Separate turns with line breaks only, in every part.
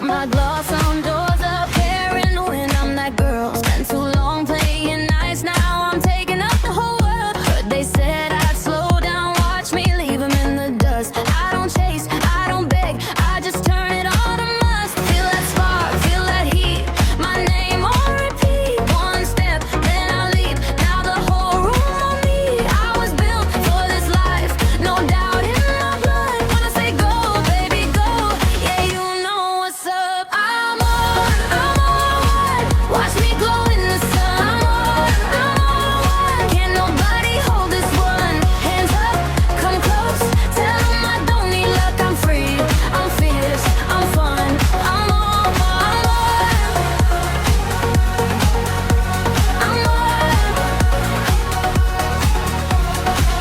My gloss on doors up, paranoid. I'm that girl. Spent too long playing nice. Now I'm taking up the whole world. But they said I'd slow down. Watch me leave them in the dust. I don't chase, I don't beg. I just turn it on to must. Feel that spark, feel that heat. My name on repeat. One step, then I leave. Now the whole room on me. I was built for this life. No doubt in my blood. When I say go, baby, go. Yeah, you know what's up. I'm on. Watch me glow in the sun. I'm on. Can't nobody hold this one. Hands up, come close. Tell 'em I don't need luck. I'm free, I'm fierce, I'm fun. I'm on.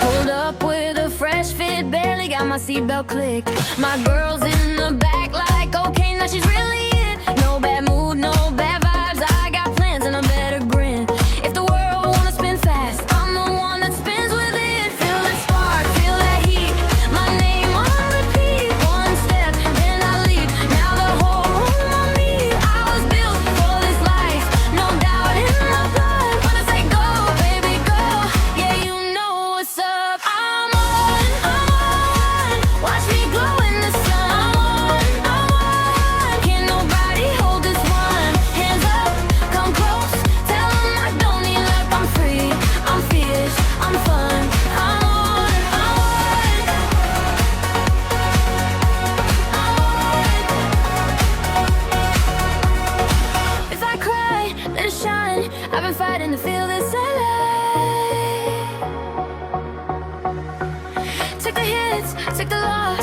Pulled up with a fresh fit, barely got my seatbelt click. My girl's in the back like, okay, now she's really it. No bad mood, no bad vibes. I got plans and a better grin. If the world wanna spin fast, I'm the one that spins with it. Feel that spark, feel that heat. My name on repeat. One step, then I leave. Now the whole room on me. I was built for this life. No doubt in my blood. When I say go, baby, go. Yeah, you know what's up. I'm on. Watch me glow in the sun. I'm on. Can't nobody hold this one. Hands up, come close. Tell 'em I don't need luck. I'm free, I'm fierce, I'm fun. I'm on. If I cry, then shine. I've been fighting to feel this alive. Take the hits, take the loss.